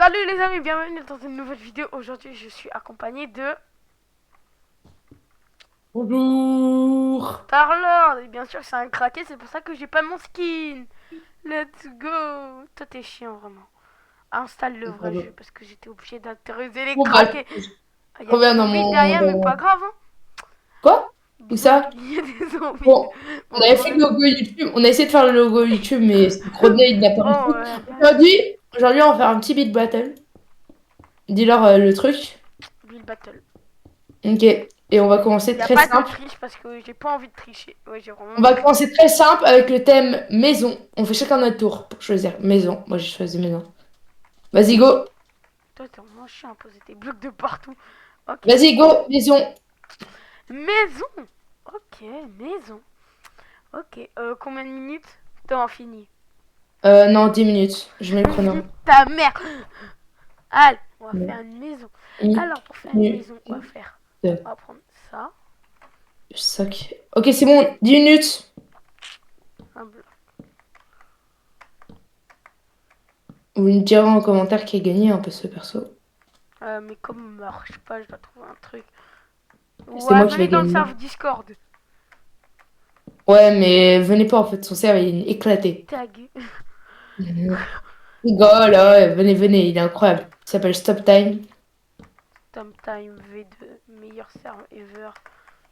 Salut les amis, bienvenue dans une nouvelle vidéo. Aujourd'hui, je suis accompagné de Bonjour. Tarlord. Et bien sûr, c'est un craqué, c'est pour ça que j'ai pas mon skin. Let's go. Toi, t'es chiant vraiment. Installe le vrai jeu parce que j'étais obligé d'interroger les Bon, bah, craqués. Il je y a des reviens dans zombies mon, derrière, mais pas grave. Hein. Quoi? Où Dis donc, ça? il y a des zombies. Bon, on Bon, avait fait le logo YouTube. On a essayé de faire le logo YouTube, mais Rodney, il n'a pas oh, réussi. Aujourd'hui, on va faire un petit beat battle. Dis-leur le truc. Build Battle. Ok. Et on va Il commencer n'y a très pas de simple. triche parce que j'ai pas envie de tricher. Ouais, j'ai On vraiment va pas envie. commencer très simple avec le thème maison. On fait chacun notre tour pour choisir maison. Moi, j'ai choisi maison. Vas-y, go. Toi, t'es vraiment chiant à poser des blocs de partout. Ok. Vas-y, go, maison. Maison. Ok, maison. Ok, combien de minutes? Temps fini. Non, 10 minutes. Je mets le chrono. Ta mère. Allez, on va faire Une une maison. Alors, pour faire une minute, maison, on va faire. deux, On va prendre ça. 5. Ok, c'est bon, 10 minutes. Un bloc. Vous me direz en commentaire qui a gagné un peu ce perso. Mais comme je sais pas, je dois trouver un truc. C'est Ouais, moi qui vais venez dans le gagner. serveur Discord. Ouais, mais venez pas en fait, son serveur il est éclaté. Tag. Mhm. Rigole, ouais, venez, venez, il est incroyable. Il s'appelle Stop Time. Tom Time V2. Meilleur serveur ever.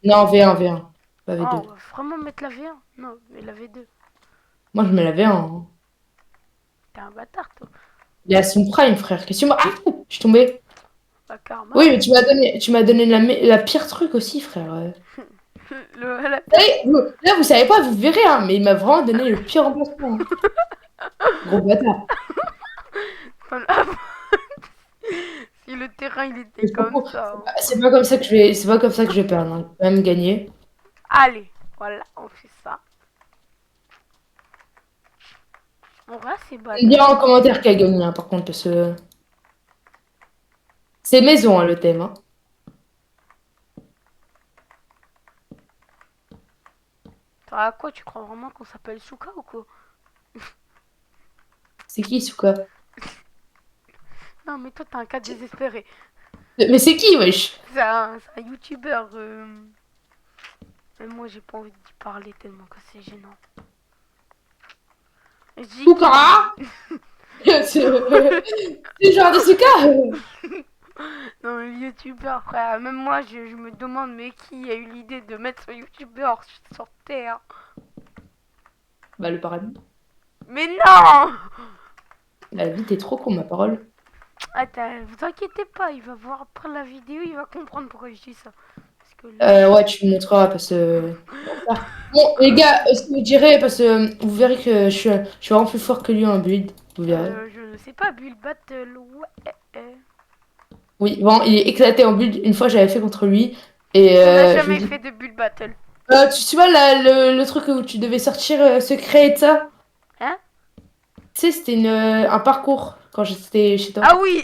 Non, V1, V1, pas Oh, V2. on va vraiment mettre la V1. Non, mais la V2. Moi je me la V1, hein. T'es un bâtard, toi. Il est à son prime, frère. Qu'est-ce que tu m'as. Ah, je suis tombée. Pas karma. Oui, mais tu m'as donné la pire truc aussi, frère. La Là, pire. là, vous savez pas, vous verrez, hein, mais il m'a vraiment donné le pire emplacement, hein. Gros bâtard. Voilà. Si le terrain il était Mais comme surtout, ça. C'est Hein. pas c'est pas comme ça que je vais, c'est pas comme ça que je vais perdre, hein. Je vais quand même gagner. Allez, voilà, on fait ça. En vrai, c'est On me banal. dira en commentaire qui a gagné, hein, par contre, parce que c'est maison, hein, le thème, hein. Toi, à quoi tu crois vraiment qu'on s'appelle Souka ou quoi? C'est qui, Souka? Non, mais toi, t'es un cas désespéré. Mais c'est qui, wesh? C'est un youtubeur. Même moi, j'ai pas envie d'y parler tellement que c'est gênant. Souka? Jiki. C'est le genre de Souka? Non, mais le youtubeur, frère. Même moi, je me demande, mais qui a eu l'idée de mettre ce youtubeur sur Terre? Bah, le paradis. Mais non! La vie, t'es trop con, ma parole. Attends, vous inquiétez pas, il va voir après la vidéo, il va comprendre pourquoi je dis ça. Parce que là, Ouais, tu me montreras, parce que... Bon, les gars, ce que vous direz, parce que vous verrez que je suis vraiment plus fort que lui en build, vous verrez. je ne sais pas, Build Battle, ouais. Oui, bon, il est éclaté en build. Une fois, j'avais fait contre lui, et On n'a je me jamais dis... fait de Build Battle. Tu vois, le truc où tu devais sortir secret et ça? Hein? Tu sais, c'était un parcours quand j'étais chez toi. Ah oui!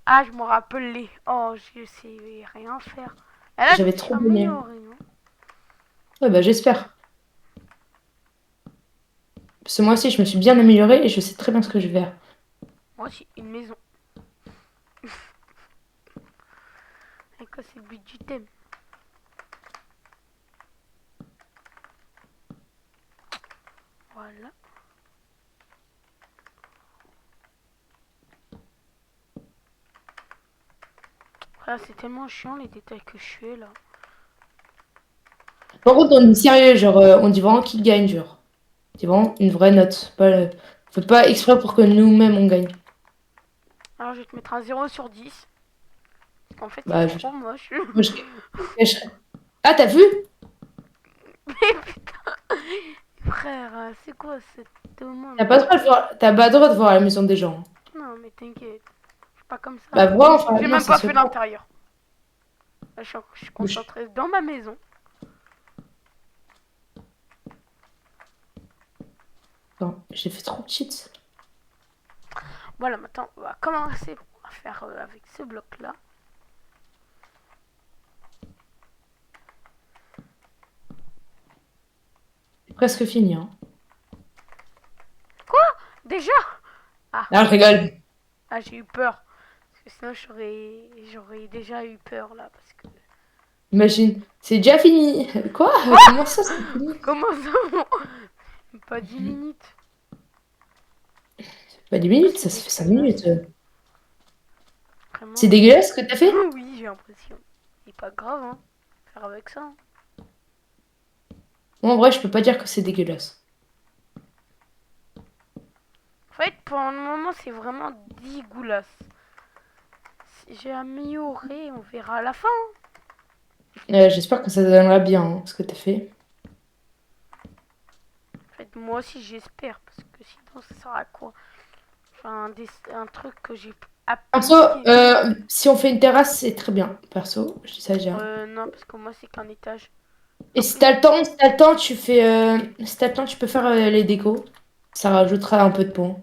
Ah, je me rappelais. Oh, je sais rien faire. Elle a dû J'avais trop donné. s'améliorer, non? Ouais, bah j'espère. Parce que moi aussi, je me suis bien améliorée et je sais très bien ce que je vais faire. Moi aussi, une maison. Et quoi, c'est le but du thème? Voilà. Frère, c'est tellement chiant les détails que je fais là. Par contre, on est sérieux, genre, on dit vraiment qui gagne, genre. C'est vraiment une vraie note. Pas, on fait pas exprès pour que nous-mêmes on gagne. Alors, je vais te mettre un 0 sur 10. Parce qu'en fait, c'est Bah, trop moche. moi, je cacherai. Ah, t'as vu? Mais putain, frère, c'est quoi cette demande T'as pas le droit de voir, t'as pas le droit de voir la maison des gens. Non, mais t'inquiète. Je suis pas comme ça. Bah, voir, enfin, J'ai non, même ça pas se fait fait pas. l'intérieur. Là, je suis concentrée dans ma maison. Attends, j'ai fait trop de cheats. Voilà, maintenant, on va commencer à faire avec ce bloc-là. C'est presque fini, hein. Déjà. Ah, Là, je rigole. Ah, j'ai eu peur. Parce que sinon, j'aurais déjà eu peur là. Parce que. Imagine, c'est déjà fini. Quoi? Comment ça, c'est fini? Comment ça? Pas 10 minutes. Pas 10 Ah, minutes, c'est ça fait 5 minutes. dégueulasse. C'est Vraiment. dégueulasse ce que t'as fait? Oui, j'ai l'impression. C'est pas grave, hein. Faire avec ça, hein. Moi, en vrai, je peux pas dire que c'est dégueulasse. En fait, pour le moment, c'est vraiment dégueulasse. Si j'ai amélioré, on verra à la fin. J'espère que ça donnera bien hein, ce que t'as fait. En fait, moi aussi, j'espère. Parce que sinon, ça sert à quoi? Enfin, un truc que j'ai Perso, appliqué. si on fait une terrasse, c'est très bien. Perso, je dis ça déjà. Non, parce que moi, c'est qu'un étage. Et En si plus, t'as le temps, si t'as le temps, tu fais, si t'as le temps, tu peux faire les décos. Ça rajoutera un peu de points.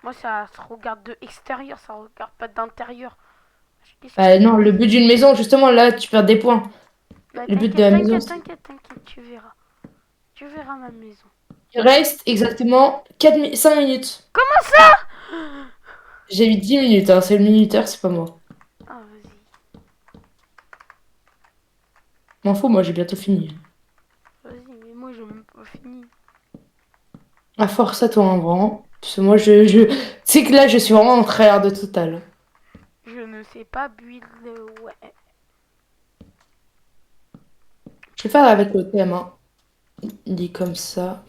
moi, ça se regarde de extérieur, ça regarde pas d'intérieur. Qu'est-ce que Non, le but d'une maison, justement, là, tu perds des points. bah, Le but de t'inquiète, la maison, t'inquiète, c'est t'inquiète, t'inquiète, tu verras. Tu verras ma maison. il reste exactement 5 minutes. Comment ça? J'ai eu 10 minutes, hein, c'est le minuteur, c'est pas moi. Ah, vas-y, M'en fous, moi, j'ai bientôt fini. vas-y, mais moi, j'ai même pas fini. À force à toi, hein, vraiment. Parce que moi, tu sais que là, je suis vraiment en tryhard de total. Je ne sais pas build, ouais. Je vais faire avec le thème, hein. Dit comme ça.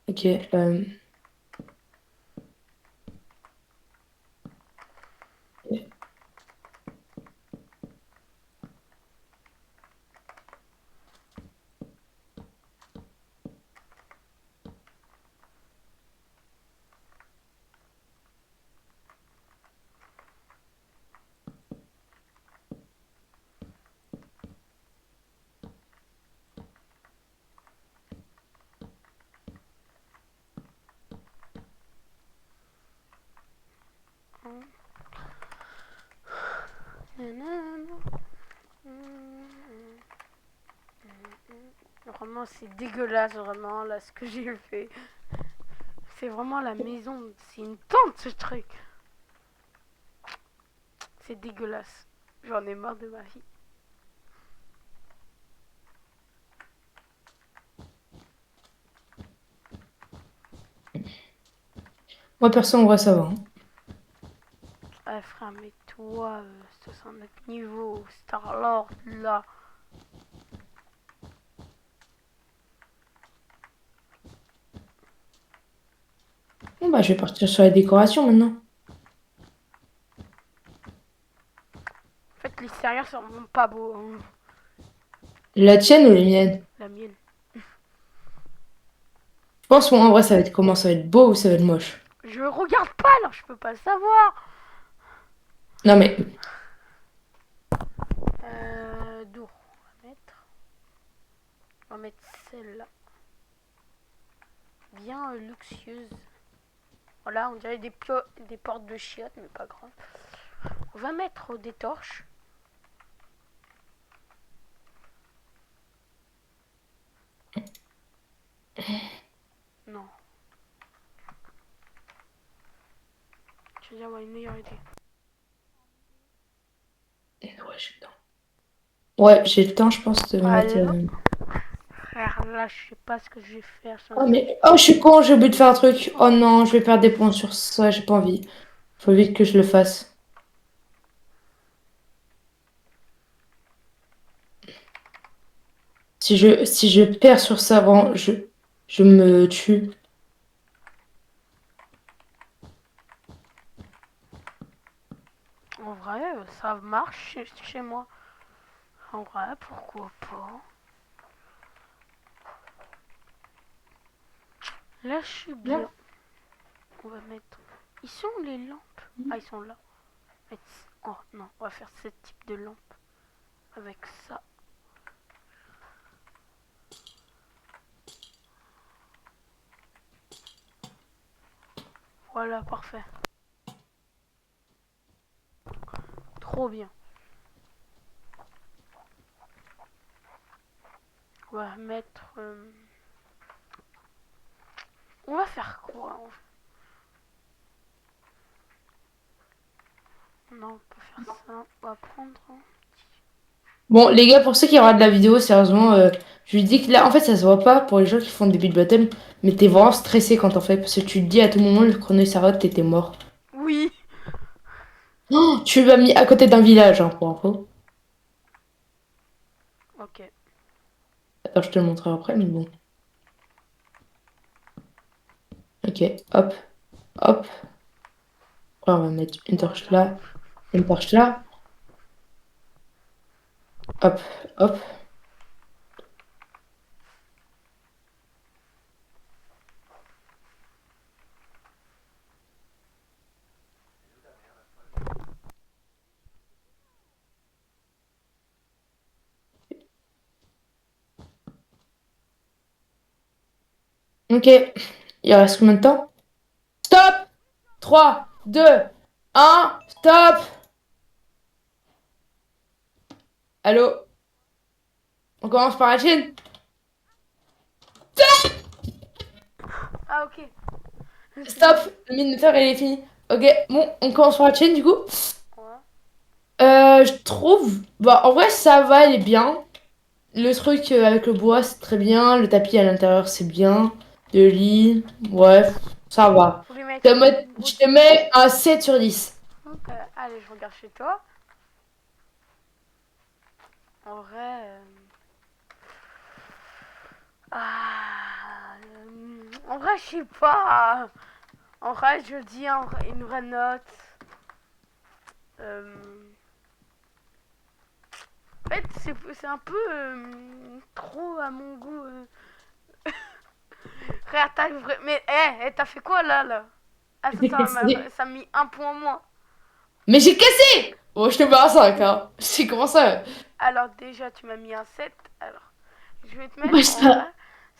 Ok. Vraiment, c'est dégueulasse, vraiment, là, ce que j'ai fait. C'est vraiment la maison. C'est une tente, ce truc. C'est dégueulasse. J'en ai marre de ma vie. Moi, perso, en vrai, ça va, hein. Ah, frère, mais toi, 69 niveaux, Star-Lord, là. Bon, bah, je vais partir sur la décoration maintenant. En fait, l'extérieur, c'est vraiment pas beau, hein. La tienne ou les miennes? La mienne. Je pense, moi, en vrai, ça va être comment? Ça va être beau ou ça va être moche? Je regarde pas, alors je peux pas savoir. Non, mais D'où on va mettre celle-là. Bien luxueuse. Voilà, on dirait des portes de chiottes, mais pas grave. On va mettre des torches. Non. Je vais avoir une meilleure idée. ouais, j'ai le temps. Ouais, j'ai le temps, je pense, de mettre. Voilà. Frère, là, je sais pas ce que je vais faire. Oh, mais. Oh, je suis con, j'ai oublié de faire un truc. Oh non, je vais perdre des points sur ça, j'ai pas envie. Faut vite que je le fasse. Si je perds sur ça, vraiment, je me tue. En vrai, ça marche chez moi. En vrai, pourquoi pas. Là, je suis bien. On va mettre... Ils sont où les lampes? Ah, ils sont là. Oh non, on va faire ce type de lampe. Avec ça. Voilà, parfait. Trop bien. On va mettre... On va faire quoi Non, on peut faire ça. On va prendre... Bon, les gars, pour ceux qui regardent la vidéo, sérieusement, je lui dis que là, en fait, ça se voit pas pour les gens qui font des beat battles, mais t'es vraiment stressé quand t'en fais, parce que tu te dis à tout moment, le chrono il s'arrête, t'étais mort. Oui. Oh, tu m'as mis à côté d'un village, hein, pour info. Ok. Attends, je te le montrerai après, mais bon. Ok, hop, hop. Après, on va mettre une torche Voilà. là, une torche là. Hop, hop. Ok, il reste combien de temps? Stop! 3, 2, 1, stop! Allô? On commence par la Chine? Ah, ok. C'est Stop! bon. Le mine de fer, il est fini. Ok, bon, on commence par la Chine, du coup. Ouais. Je trouve... Bah, en vrai, ça va, elle est bien. Le truc avec le bois, c'est très bien. Le tapis à l'intérieur, c'est bien. Le lit, ouais, ça va. Faut lui mettre une Je grosse... te mets un 7 sur 10. Ok. Allez, je regarde chez toi. En vrai... En vrai, je sais pas. En vrai, je dis une vraie note. Euh, En fait, c'est un peu trop à mon goût. Frère, mais, t'as fait quoi là? Ah, J'ai cassé. ça m'a mis un point en moins. Mais j'ai cassé! Bon, je te mets un 5, hein. C'est comment ça? Alors, déjà, tu m'as mis un 7. Alors, je vais te Moi, mettre en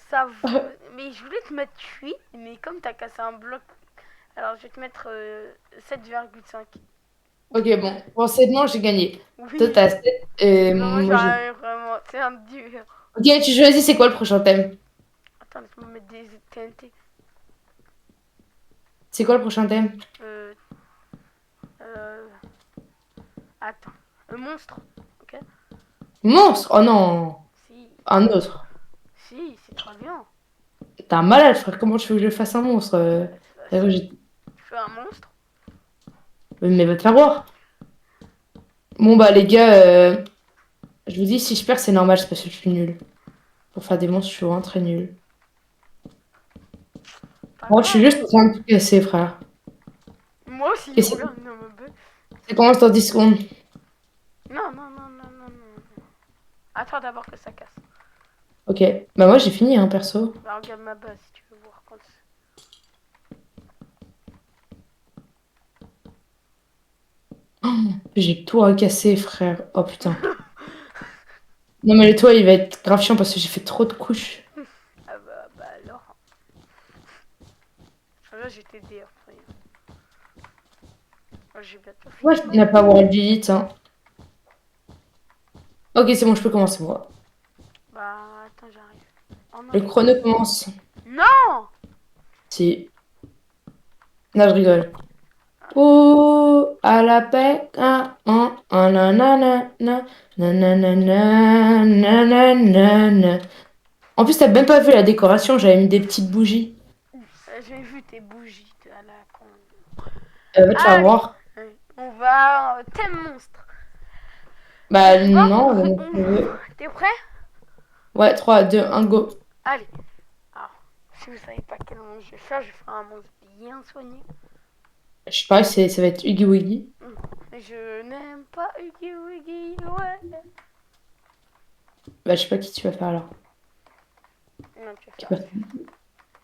ça... vrai. Mais je voulais te mettre 8. Mais comme t'as cassé un bloc, alors je vais te mettre 7,5. Ok, bon. Pour 7 manches, j'ai gagné. Toi, Oui, t'as 7. Et vraiment, moi, j'ai... j'arrive vraiment. C'est un dur. Ok, tu choisis, c'est quoi le prochain thème? Attends, laisse-moi mettre des TNT. C'est quoi le prochain thème? Euh, euh, Attends. Un monstre. Ok. Monstre? Oh non! Si. Un autre. Si, c'est très bien. T'es un malade, frère. Comment tu veux que je fasse un monstre? C'est J'ai- facile. Tu fais un monstre. Mais va te faire voir. Bon, bah, les gars, je vous dis, si je perds, c'est normal, c'est parce que je suis nul. Pour faire des monstres, je suis vraiment très nul. Pas Moi, je suis grave, juste hein. en train de tout casser, frère. Moi aussi, Et regarde, non, mais ça commence dans 10 secondes. non, non, non, non, non, non. Attends d'abord que ça casse. Ok. Bah, moi, j'ai fini, hein, perso. Bah, regarde ma base si tu veux voir quand J'ai tout recassé, frère. Oh putain. Non, mais le toit, il va être grave chiant parce que j'ai fait trop de couches. Ah bah alors. Là, j'ai t'aidé après. Moi, j'ai bientôt Moi, fini je ma n'ai pas vie. avoir Lilith, hein. Ok, c'est bon, je peux commencer, moi. Bah, attends, j'arrive. Oh non, Le j'ai chrono cassé. commence. Non. Si. Non, je rigole. Ouh, à la paix, nanana, nanana, nanana. En plus, t'as même pas vu la décoration, j'avais mis des petites bougies. J'ai vu tes bougies à la con. Va te faire Allez, voir. on va. Thème monstre. On Bah, y va. non, on- T'es prêt? Ouais, 3, 2, 1, go. Allez. Alors, si vous savez pas quel monstre je vais faire un monstre bien soigné. Je sais pas, ça va être Huggy Wuggy. Je n'aime pas Huggy Wuggy, ouais. Bah, je sais pas qui tu vas faire alors. Non, tu vas Qui faire. va-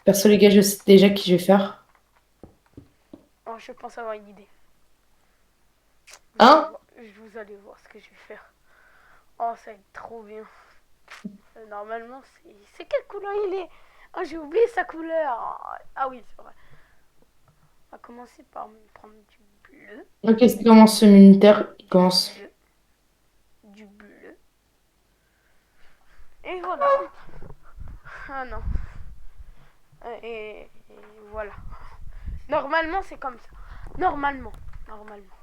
Perso, les gars, je sais déjà qui je vais faire. Oh, je pense avoir une idée. Hein? Vous allez voir ce que je vais faire. Oh, ça va être trop bien. Normalement, c'est quelle couleur il est? Oh, j'ai oublié sa couleur. Ah oui, c'est vrai. On va commencer par prendre du bleu. Ok, c'est comment ce militaire? Il Du commence. bleu. Du bleu. Et voilà. Ah non. Et voilà. Normalement, c'est comme ça. Normalement. Normalement.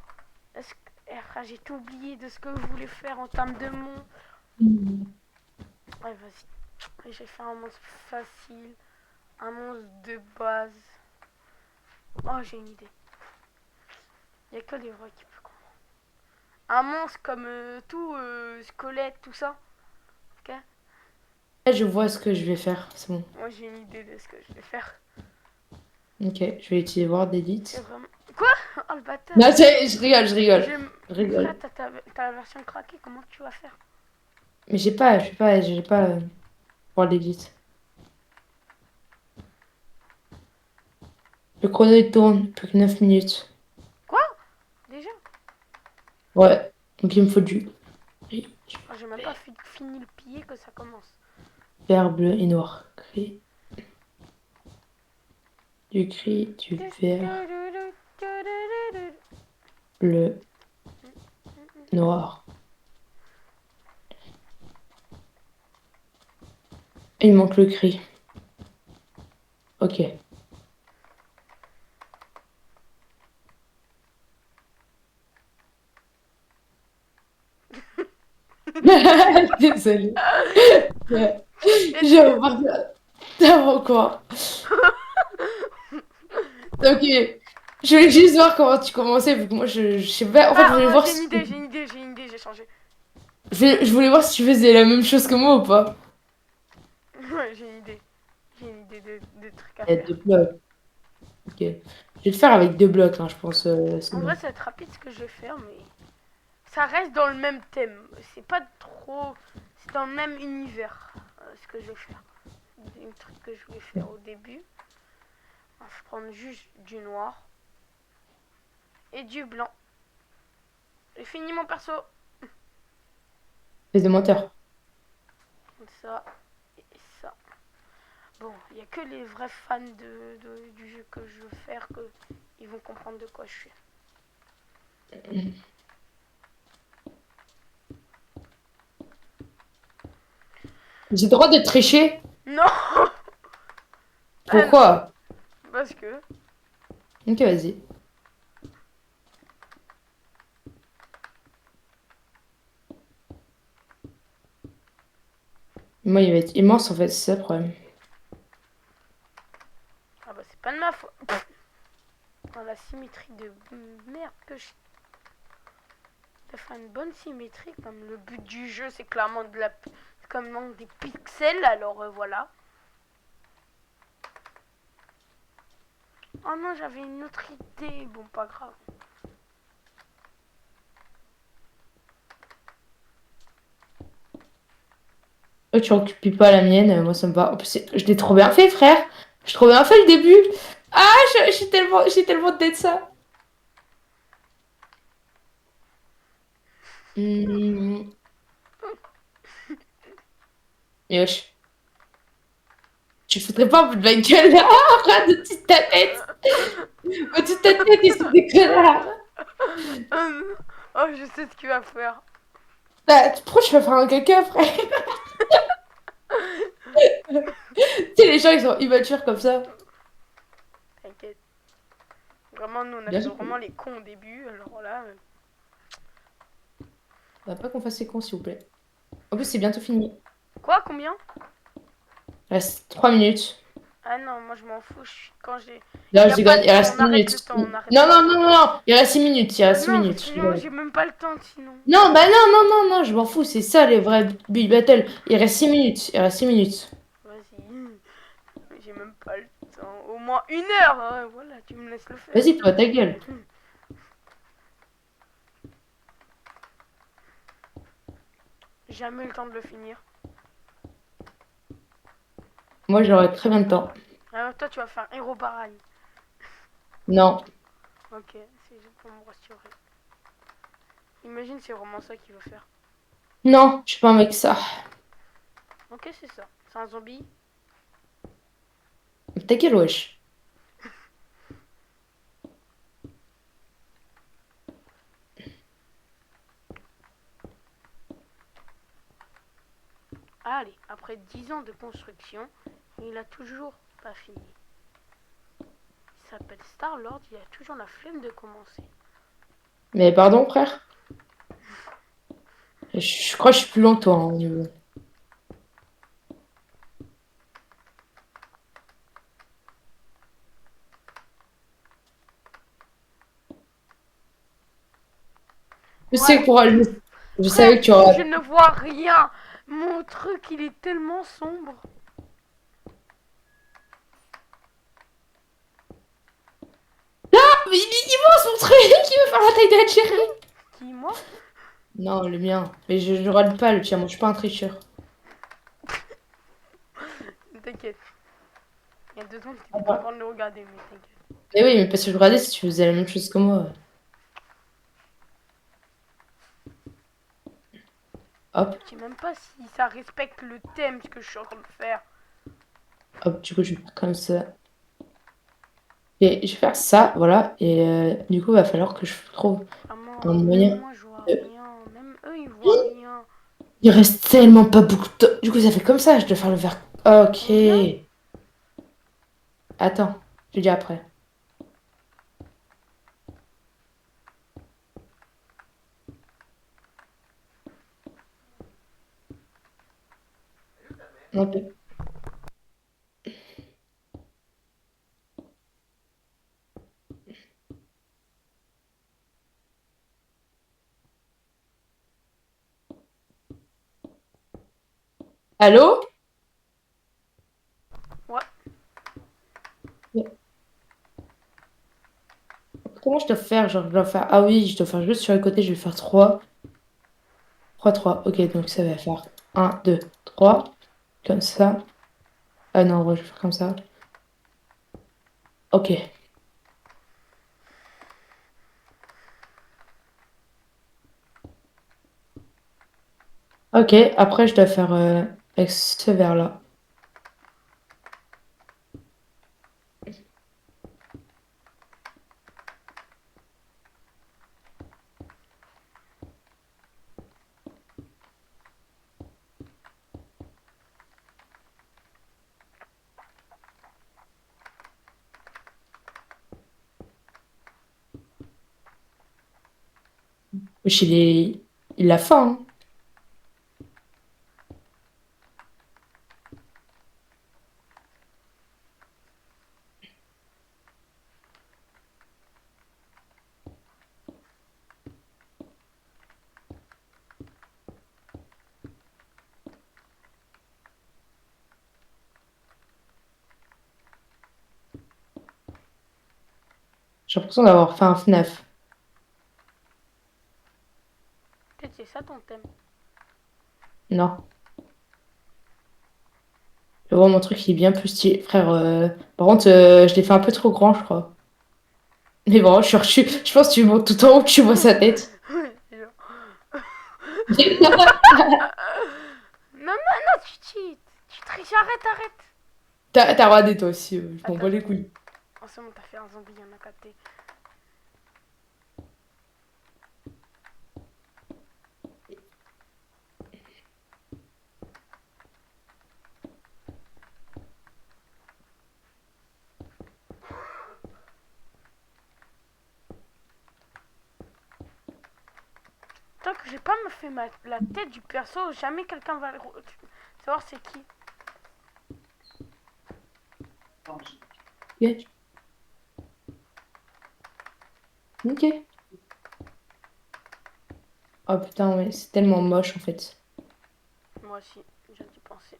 Est-ce que... Ah, j'ai tout oublié de ce que je voulais faire en termes de mon... Ouais, vas-y. J'ai fait un monstre facile. Un monstre de base. Oh, j'ai une idée. Il n'y a que les vrais qui peuvent comprendre. Un monstre comme tout, squelette, tout ça. Ok. Là, je vois ce que je vais faire, c'est bon. Moi, j'ai une idée de ce que je vais faire. Ok, je vais utiliser Word C'est Edit. vraiment... Quoi? Oh, le bâtard. Non, je rigole, je rigole. Je... Je Frère, rigole. t'as la version craquée. Comment tu vas faire? Mais j'ai pas Word Edit. Le chrono il tourne, plus que 9 minutes. Quoi? Déjà? Ouais, donc il me faut du Oh, j'ai même pas fini le piller que ça commence. vert, bleu et noir. Gris, du vert, bleu, noir. Et il manque le gris. Ok. Désolée. Ouais. Est-ce J'avoue que... pas ça. T'as quoi? Ok. Je voulais juste voir comment tu commençais, vu que moi je sais pas. En fait, je voulais Ah, voir j'ai une si. idée, j'ai une idée, j'ai une idée, j'ai changé. Je voulais voir si tu faisais la même chose que moi ou pas. Ouais, j'ai une idée. J'ai une idée de trucs à Il y a deux faire. blocs. Ok. Je vais le faire avec deux blocs, hein, je pense. C'est En vrai, bon. ça va être rapide ce que je vais faire, mais ça reste dans le même thème. C'est pas trop. C'est dans le même univers ce que je vais faire. Un truc que je voulais faire au début. On va prendre juste du noir et du blanc. J'ai fini mon perso. Fais de menteur. Ça et ça. Bon, il n'y a que les vrais fans du jeu que je veux faire que ils vont comprendre de quoi je suis. J'ai le droit de tricher? Non. Ah non. Pourquoi? Parce que... Ok, vas-y. Moi, il va être immense en fait, c'est ça le problème. Ah bah c'est pas de ma faute. Dans la symétrie de merde que je... De faire une bonne symétrie, comme le but du jeu c'est clairement de la... comme des pixels, alors voilà. Oh non, j'avais une autre idée. Bon, pas grave. Toi, tu occupes pas la mienne, moi ça me va. En plus, je l'ai trop bien fait, frère. J'ai trop bien fait le début. Ah, j'ai tellement de ça. Hmm, Yosh. Tu foutrais pas un peu de ma gueule là? Arrête de toute ta tête. Au-dessus de ta tête, ils sont des connards. Oh, je sais ce qu'il va faire. Bah, pourquoi je vais faire un caca, frère? Tu sais, les gens, ils sont immatures comme ça. T'inquiète. Vraiment, nous, on a Bien fait sûr. vraiment les cons au début. Alors là... Faudrait pas qu'on fasse les cons, s'il vous plaît. En plus, c'est bientôt fini. Quoi, combien? Il reste 3 minutes. Ah non, moi, je m'en fous. Quand j'ai... Il Là, n'y je a pas déconne, de il temps. reste On 6 arrête le minutes. temps. On arrête Non, le non, temps. non, non, non, il reste 6 minutes, il reste 6 Non, minutes. Je sinon, rigole. j'ai même pas le temps, sinon. Non, bah non, non, non, non, je m'en fous, c'est ça les vrais Big Battle. Il reste 6 minutes, il reste 6 minutes. Vas-y. J'ai même pas le temps. Au moins 1 heure. Ouais, voilà, tu me laisses le faire. Vas-y, toi, ta gueule. Jamais eu le temps de le finir. Moi, j'aurai très bien de temps. Alors, toi, tu vas faire héros baragne. Non, Ok, c'est juste pour me rassurer. Imagine, c'est vraiment ça qu'il veut faire. non, je suis pas un mec ça. Ok, c'est ça. C'est un zombie. Ta gueule, wesh. Ah, allez, après 10 ans de construction, il a toujours pas fini. Il s'appelle Star-Lord, il a toujours la flemme de commencer. Mais pardon, frère? Je crois que je suis plus lent que toi, hein, au niveau. Je sais Ouais, que pour je frère, savais que tu auras. je ne vois rien. Mon truc, il est tellement sombre. Ah, mais il est immense mon truc! Il veut faire la taille de la chérie! Qui, moi? Non, le mien. Mais je râle pas le tien, moi je suis pas un tricheur. T'inquiète. Il y a 2 ans, tu Ah étais pas en bah. train de le regarder, mais t'inquiète. Mais oui, mais parce que je regardais si tu faisais la même chose que moi. Hop, Je sais même pas si ça respecte le thème, ce que je suis en train de faire. hop, du coup je vais faire comme ça. Et je vais faire ça, voilà. Et du coup, il va falloir que je trouve un Vraiment, même moyen. moi, je vois de- rien. Même eux, ils voient rien. Il reste tellement pas beaucoup de temps. Du coup, ça fait comme ça, je dois faire le verre. Combien? Ok. Attends, je dis après. Ok. Allô? Ouais. Comment je dois faire? Genre, je dois faire. Ah oui, je dois faire juste sur le côté, je vais faire 3 3 3. Ok, donc ça va faire 1 2 3. Comme ça. Ah non, en vrai, je vais faire comme ça. Ok. Ok, après, je dois faire avec ce verre-là. Wesh, il a faim, hein. J'ai l'impression d'avoir fait un FNAF. Peut-être c'est ça ton thème. Non. Je vois mon truc, il est bien plus stylé. Frère, par contre, je l'ai fait un peu trop grand, je crois. Mais bon, je pense que tu montes tout en haut, tu vois sa tête. Non, non, non, tu cheats. Tu triches, arrête, arrête. T'as regardé toi aussi, je m'en Attends, bats les attends. couilles. En ce moment, t'as fait un zombie, on a capté. Tant que j'ai pas me fait la tête du perso, jamais quelqu'un va savoir c'est qui. Ok. Ok. Oh putain, ouais, c'est tellement moche en fait. Moi aussi, j'ai dû penser.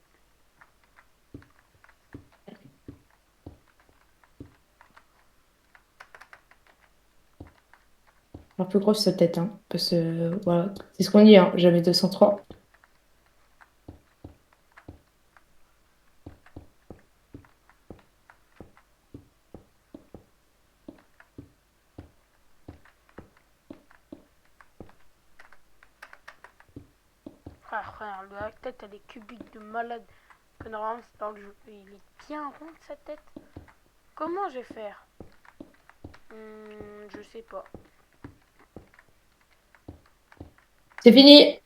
Un peu grosse sa tête, hein. Parce que, voilà, c'est ce qu'on dit, hein. J'avais 203. Frère, la tête elle est cubique de malade. Que normalement c'est dans le jeu. Il est bien rond sa tête. Comment je vais faire? Je sais pas. C'est fini!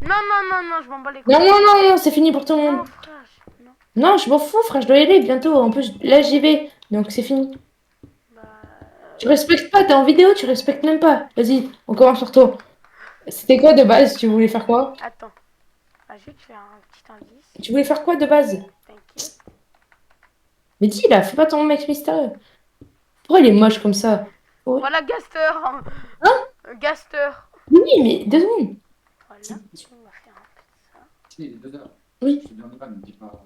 Non, Non, je m'en bats les couilles. Non, non, non, non, c'est fini pour tout le Non, monde. frère, non. Non, je m'en fous, frère, je dois y aller bientôt. En plus, là, j'y vais. Donc, c'est fini. Bah, Tu respectes pas, t'es en vidéo, tu respectes même pas. Vas-y, on commence sur toi. C'était quoi de base? Tu voulais faire quoi? attends. Ah, je vais te faire un petit indice. Tu voulais faire quoi de base? T'inquiète. Mais dis là, fais pas ton mec mystérieux. Pourquoi il est moche comme ça? Ouais. Voilà, Gaster. Hein? Gaster. Oui, mais 2 secondes. Voilà. On va faire un peu de ça. Si, il est 2 heures. Oui. Je te demande pas, ne me dis pas.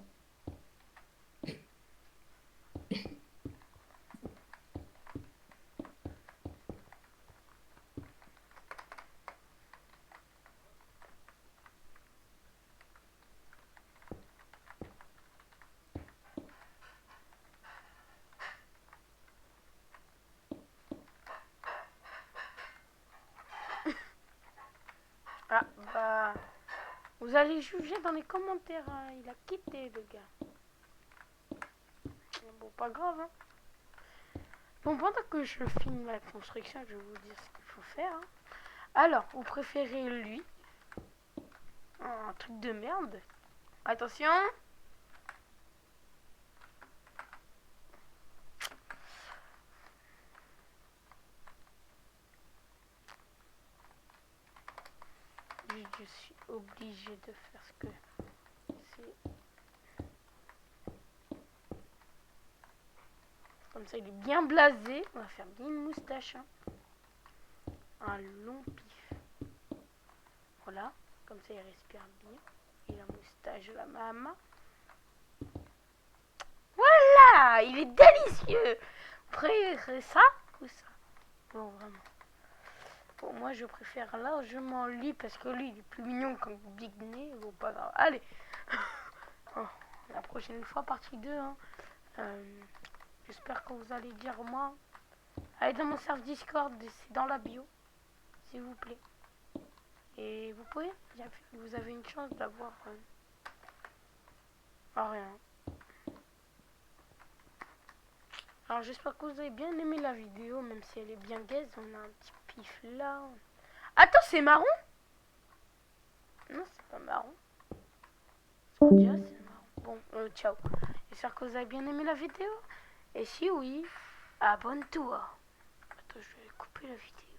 Ah, bah. Vous allez juger dans les commentaires. Hein. Il a quitté, le gars. Bon, pas grave, hein. Bon, pendant que je filme la construction, je vais vous dire ce qu'il faut faire. Hein. Alors, vous préférez lui. Un truc de merde. Attention. Je suis obligé de faire ce que c'est. Comme ça, il est bien blasé. On va faire bien une moustache. Hein. Un long pif. Voilà. Comme ça, il respire bien. Et la moustache de la maman. Voilà. Il est délicieux. Vous préférez ça ou ça? Bon, vraiment. Bon, moi, je préfère largement lui parce que lui, il est plus mignon qu'un big nez. Bon, pas grave. Allez. Oh, la prochaine fois, partie 2. Hein. J'espère que vous allez dire moi. Allez dans mon serveur Discord, c'est dans la bio, s'il vous plaît. Et vous pouvez, vous avez une chance d'avoir rien. Alors j'espère que vous avez bien aimé la vidéo, même si elle est bien gaze. On a un petit pif là. Attends, c'est marron? Non, c'est pas marron. Déjà, c'est marron. Bon, ciao. J'espère que vous avez bien aimé la vidéo. Et si oui, abonne-toi. Attends, je vais couper la vidéo.